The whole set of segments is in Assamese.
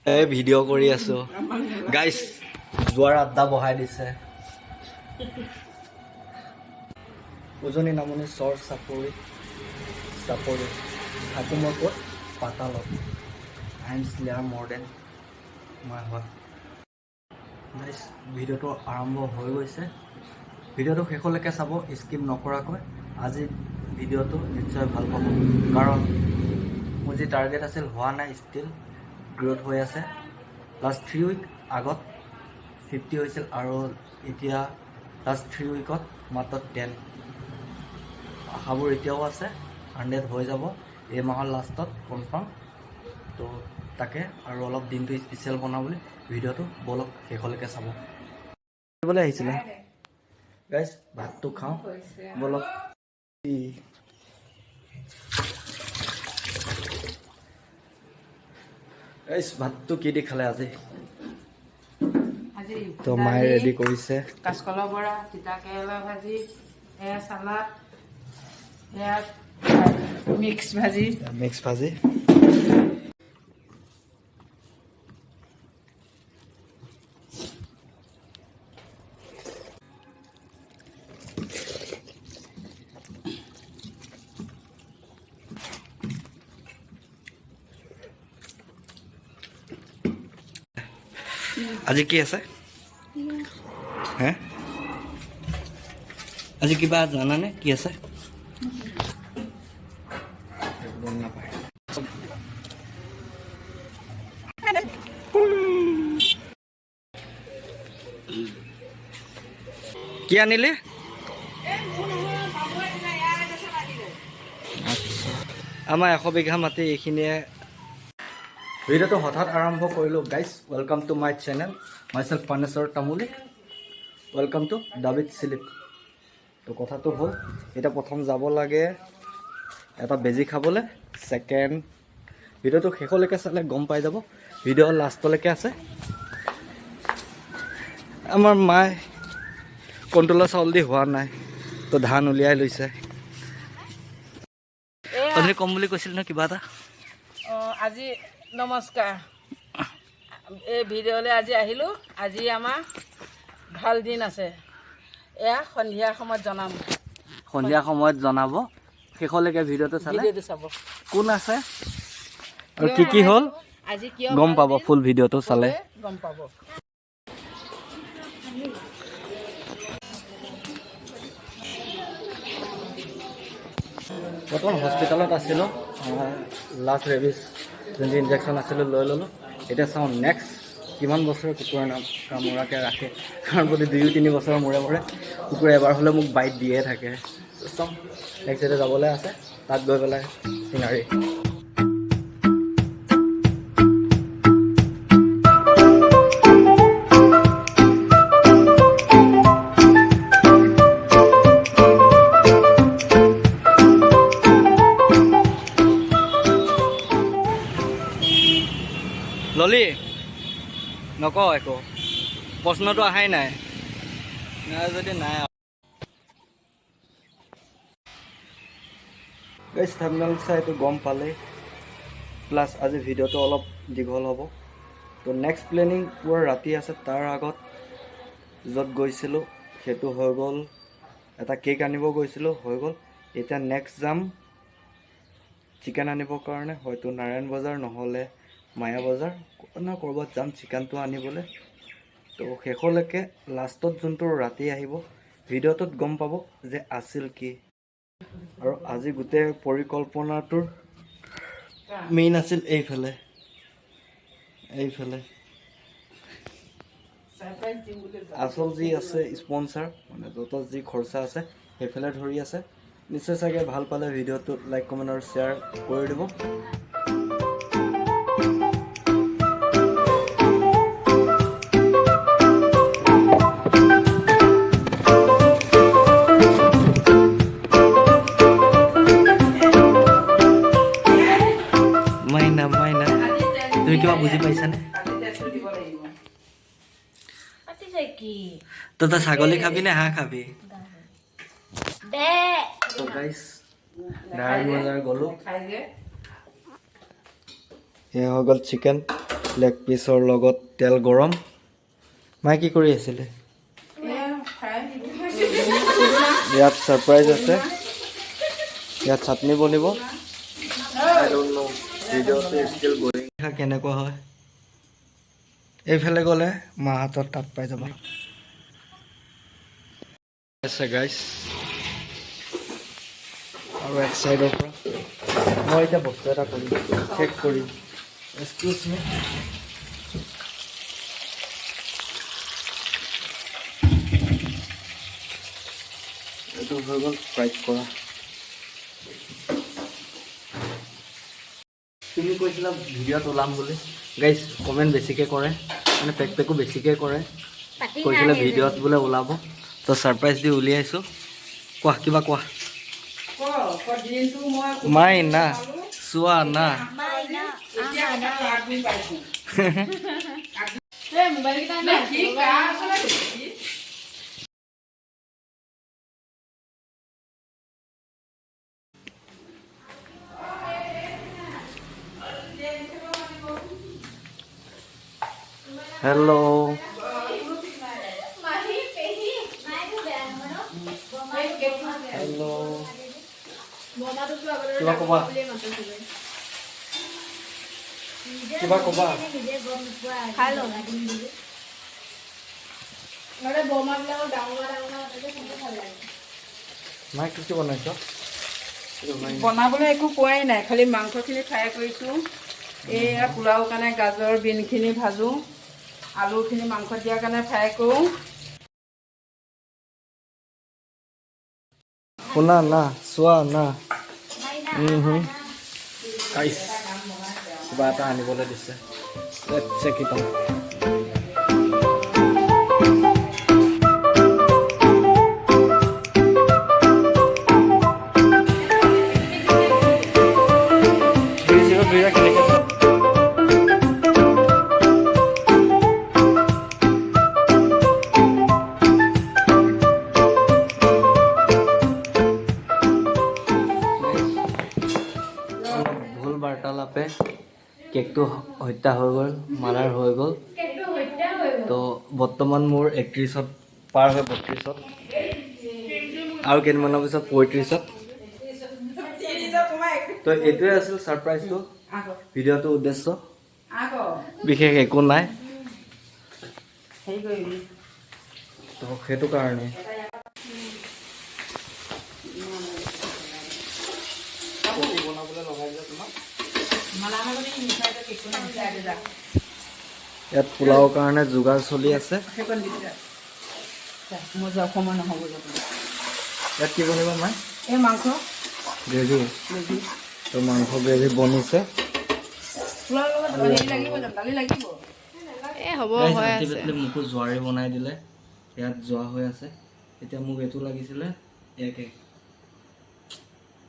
ভিডিঅ' কৰি আছো গাইছ যোৱাৰ আড্ডা বহাই দিছে উজনি নামনি চৰ চাপৰি থাকোঁ মই ক'ত পাতালত আই এম স্লেয়াৰ মোৰ দেন মই হয় গাইছ ভিডিঅ'টো আৰম্ভ হৈ গৈছে ভিডিঅ'টো শেষলৈকে চাব স্কিপ নকৰাকৈ আজি ভিডিঅ'টো নিশ্চয় ভাল পাব কাৰণ মোৰ যি টাৰ্গেট আছিল হোৱা নাই ষ্টিল গ্ৰোথ হৈ আছে লাষ্ট 3 উইক আগত 50 হৈছিল আৰু এতিয়া লাষ্ট 3 উইকত মাত্ৰ 10 আশাবোৰ এতিয়াও আছে 100 হৈ যাব এই মাহৰ লাষ্টত কনফাৰ্ম তো তাকে আৰু অলপ দিনটো স্পেচিয়েল বনাবলৈ ভিডিঅ'টো বলক শেষলৈকে চাব বলে আহিছিলে গাইছ ভাতটো খাওঁ বলক গাইছ ভাতটো কি দি খালে আজি তো মায়ে ৰেডি কৰিছে কাঁচকলৰ বৰা তিতা কেৰেলা ভাজি এয়া চালাড এয়া মিক্স ভাজি আজি কি আছে হে আজি কিবা জানানে কি আছে কি আনিলে আমাৰ 100 বিঘা মাটি এইখিনিয়ে ভিডিঅ'টো হঠাৎ আৰম্ভ কৰিলোঁ guys welcome to my channel myself Paneshwar Tamuli welcome to ডাবিড চিলিপ তো কথাটো হ'ল এতিয়া প্ৰথম যাব লাগে এটা বেজি খাবলৈ ছেকেণ্ড ভিডিঅ'টো শেষলৈকে চালে গম পাই যাব ভিডিঅ' লাষ্টলৈকে আছে আমাৰ মায়ে কণ্ট্ৰলৰ চাউল দি হোৱা নাই তো ধান উলিয়াই লৈছে আপুনি কম বুলি কৈছিল ন কিবা এটা আজি নমস্কাৰ এই ভিডিঅ'লৈ আজি আহিলোঁ আজি আমাৰ ভাল দিন আছে এয়া সন্ধিয়া সময়ত জনাব শেষলৈকে ভিডিঅ'টো চাব কোন আছে আৰু কিয় কি হ'ল আজি কিয় গম পাব ফুল ভিডিঅ'টো চালে গম পাব বৰ্তমান হস্পিটেলত আছিলোঁ লাষ্ট ৰেবিছ যোনটো ইনজেকশ্যন আছিলোঁ লৈ ল'লোঁ এতিয়া চাওঁ নেক্সট কিমান বছৰে কুকুৰে কামোৰাকৈ ৰাখে কাৰণ প্ৰতি 2-3 বছৰৰ মূৰে মূৰে কুকুৰে এবাৰ হ'লে মোক বাইট দিয়ে থাকে চাওঁ নেক্সট এতিয়া যাবলৈ আছে তাত গৈ পেলাই চিনাৰী ললি নকওঁ একো প্ৰশ্নটো অহাই নাই যদি নাই গাইজ থাম্বনেল চাই এইটো গম পালেই প্লাছ আজি ভিডিঅ'টো অলপ দীঘল হ'ব তো নেক্সট প্লেনিং পুৰা ৰাতি আছে তাৰ আগত য'ত গৈছিলোঁ সেইটো হৈ গ'ল এটা কেক আনিব গৈছিলোঁ হৈ গ'ল এতিয়া নেক্সট যাম চিকেন আনিবৰ কাৰণে হয়তো নাৰায়ণ বজাৰ নহ'লে মায়া বজাৰ ক'ৰবাত যাম চিকেনটো আনিবলৈ তো শেষলৈকে লাষ্টত যোনটো ৰাতি আহিব ভিডিঅ'টোত গম পাব যে আছিল কি আৰু আজি গোটেই পৰিকল্পনাটোৰ মেইন আছিল এইফালে আচল যি আছে স্পনচাৰ মানে য'ত যি খৰচা আছে সেইফালে ধৰি আছে নিশ্চয় চাগে ভাল পালে ভিডিঅ'টো লাইক কমেণ্ট আৰু শ্বেয়াৰ কৰি দিব তুমি কিবা বুজি পাইছানে তো তই ছাগলী খাবি নে হাঁহ খাবি তো গাইছ নাৰায়ণ বজাৰ গ'লোঁ এয়া হৈ গ'ল চিকেন লেগ পিচৰ লগত তেল গৰম। মায়ে কি কৰি আছিলে? ইয়াত ছাৰপ্ৰাইজ আছে, ইয়াত চাটনি বনিব। কেনেকুৱা হয় এইফালে গ'লে মাহঁতৰ তাত পাই যাব। আছে গাইছ, আৰু এক চাইডৰ পৰা মই এতিয়া বস্তু এটা কৰিম, চেক কৰিম। এক্সকিউজ মি, এইটো হৈ গ'ল ফ্ৰাইড কৰা। তুমি কৈছিলা ভিডিঅ'ত ওলাম বুলি। গাইজ কমেণ্ট বেছিকৈ কৰে, মানে পেকো বেছিকৈ কৰে। কৈছিলে ভিডিঅ'ত বোলে ওলাব, তো ছাৰপ্ৰাইজ দি উলিয়াইছোঁ। কোৱা, কিবা কোৱা। মাই না চোৱা না। হেল্ল', হেল্ল', কিবা ক'বা, কিবা ক'বা। মায়ে কি কি বনাইছ? বনাবলৈ একো পোৱাই নাই, খালি মাংসখিনি ফ্ৰাই কৰিছোঁ। এয়া পোলাও কাৰণে গাজৰ বিনখিনি ভাজোঁ, আলুখিনি মাংসত দিয়াৰ কাৰণে ফ্ৰাই কৰোঁ। শুনা না, চোৱা না। কিবা এটা আনিবলৈ দিছে। Check it out. ভুল বাৰ্তালাপে কেকটো হত্যা হৈ গ'ল, মাৰাৰ হৈ গ'ল। তো বৰ্তমান মোৰ 31ত পাৰ হৈ 32ত, আৰু কেইদিনমানৰ পিছত 35ত। তো এইটোৱে আছিল ছাৰপ্ৰাইজটো, ভিডিঅ'টোৰ উদ্দেশ্য। বিশেষ একো নাই, তো সেইটো কাৰণে। ইয়াত পোলাওৰ কাৰণে যোগাৰ চলি আছে। ইয়াত কি বনিব মায়ে? এই মাংস গ্ৰেভি। তো মাংস গ্ৰেভি বনিছে। মোকো জোৱাৰী বনাই দিলে, ইয়াত যোৱা হৈ আছে। এতিয়া মোক এইটো লাগিছিলে, একে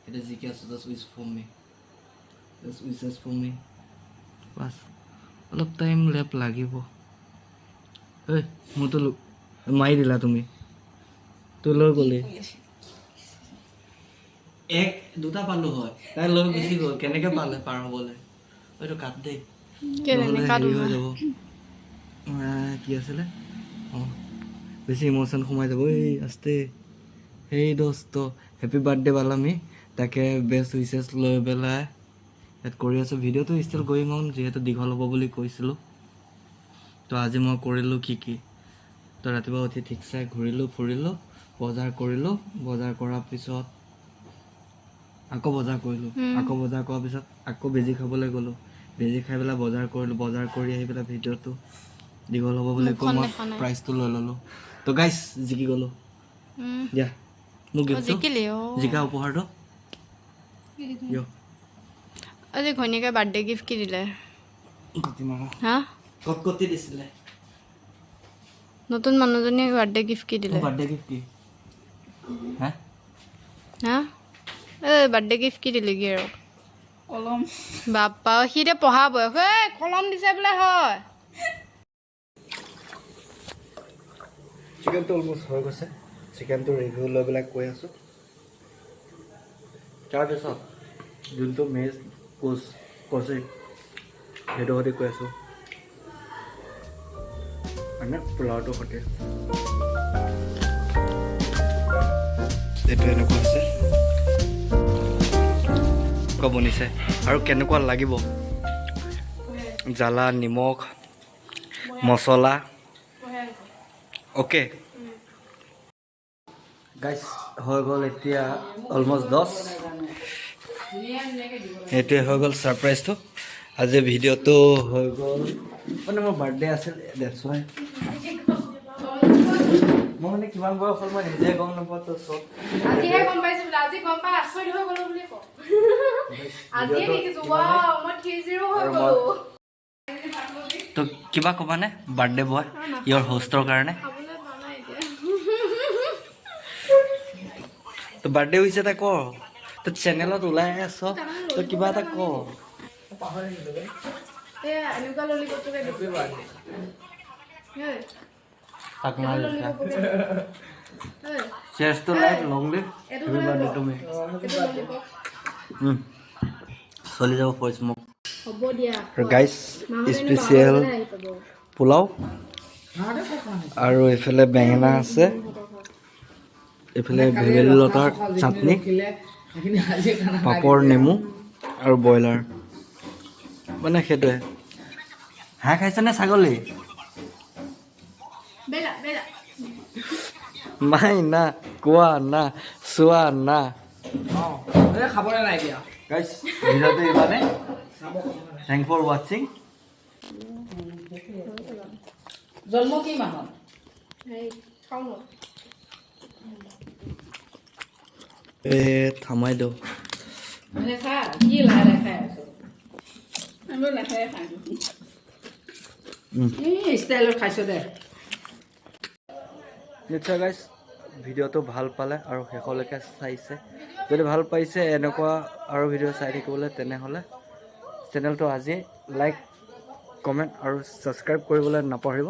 এতিয়া জিকে আছোঁ। Just wish for me, just wishes for me. বাছ অলপ টাইম লেপ লাগিব। ঐ মোৰতো মাৰি দিলা তুমি, তোৰ লৈ গ'লি। এক দুটা পালোঁ হয়, তাই লৈ গুচি গ'ল। কেনেকৈ পালে পাৰ হ'বলৈ? এইটো কাট দেই, নহ'লে হেৰি হৈ যাব। কি আছিলে? অঁ, বেছি ইম'শ্যন সোমাই যাব। এই আস্তে। সেই দোস্ত, হেপী বাৰ্থডে বালামি। তাকে বেষ্ট উইচেছ লৈ পেলাই ইয়াত কৰি আছোঁ। ভিডিঅ'টো ষ্টিল গয়িং অন, যিহেতু দীঘল হ'ব বুলি কৈছিলোঁ। তো আজি মই কৰিলোঁ কি তো ৰাতিপুৱা উঠি ঠিকছে ঘূৰিলোঁ ফুৰিলোঁ, বজাৰ কৰিলোঁ। বজাৰ কৰাৰ পিছত আকৌ বজাৰ কৰিলোঁ। আকৌ বজাৰ কৰাৰ পিছত আকৌ বেজি খাবলৈ গ'লোঁ। বেজি খাই পেলাই বজাৰ কৰিলোঁ। বজাৰ কৰি আহি পেলাই ভিডিঅ'টো দীঘল হ'ব বুলি কৈ মই প্ৰাইজটো লৈ ল'লোঁ। তো গাইছ জিকি গ'লোঁ। দিয়া মোক গিফ্টটো, জিকা উপহাৰটো। আজি ঘৈণীয়েকে বাৰ্থডে গিফ্ট কি দিলে? হা? কটকটি দিছিলে। নতুন মানুহজনীয়ে বাৰ্থডে গিফ্ট কি দিলে? বাৰ্থডে গিফ্ট কি? হা? হা? এই বাৰ্থডে গিফ্ট কি দিলে কি আৰু? কলম। বাপ্পা, সি এতিয়া পঢ়া বয়স। এই কলম দিছে বোলে হয়। চিকেনটো অলমষ্ট হৈ গৈছে। চিকেনটো ৰিভিউ লৈ পেলাই কৈ আছোঁ। তাৰপিছত যোনটো মেজ কচি সেইটো সৈতে কৈ আছোঁ। মানে পোলাওটো সৈতে এইটো এনেকুৱা হৈছে বনিছে আৰু কেনেকুৱা লাগিব জ্বালা নিমখ মছলা অ'কে গাইছ হৈ গ'ল এতিয়া অলমষ্ট 10 এইটোৱে হৈ গ'ল ছাৰপ্ৰাইজটো আজি ভিডিঅ'টো হৈ গ'ল মানে মোৰ বাৰ্থডে আছিল ডেটছ ৱাই মই মানে কিমান বয়স হ'ল মই নিজে গম নাপাওঁ তো চব আজিহে গম পাইছো আজি গম পাই আচৰিত হৈ গ'লো বুলি কওঁ আজিহে দেখিছো ৱাও মই 30 হৈ গ'লো তো কিবা ক'বানে বাৰ্থডে বয় ইয়ৰ হোষ্টৰ কাৰণে তো বাৰ্থডে হৈছে এটা ক তো চেনেলত ওলাই আছ তো কিবা এটা ক এনেকুৱা ললিপপটোকে হেপী বাৰ্থডে তাক মাৰ cheers to life long live happy birthday to me চলি যাব ফৰ স্মক হ'ব দিয়া গাইছ স্পেচিয়েল পোলাও আৰু এইফালে বেঙেনা আছে এইফালে ভেবেলী লতাৰ চাটনি পাপৰ নেমু আৰু ব্ৰইলাৰ মানে সেইটোৱে হাঁহ খাইছেনে ছাগলী মাই না কোৱা না চোৱা না খাবলৈ নাই দিয়া গাইছ ভিডিঅ'টো ইমানে থেংক ফৰ ৱাচিং জন্ম কি মাহত থামাই দিওঁ মানে খা কি লাহে লাহে খাই আছো আমি লাহে খাই ষ্টাইলত খাইছো দে নিশ্চয় গাইছ ভিডিঅ'টো ভাল পালে আৰু শেষলৈকে চাইছে যদি ভাল পাইছে এনেকুৱা আৰু ভিডিঅ' চাই থাকিবলৈ তেনেহ'লে চেনেলটো আজি লাইক কমেণ্ট আৰু ছাবস্ক্ৰাইব কৰিবলৈ নাপাহৰিব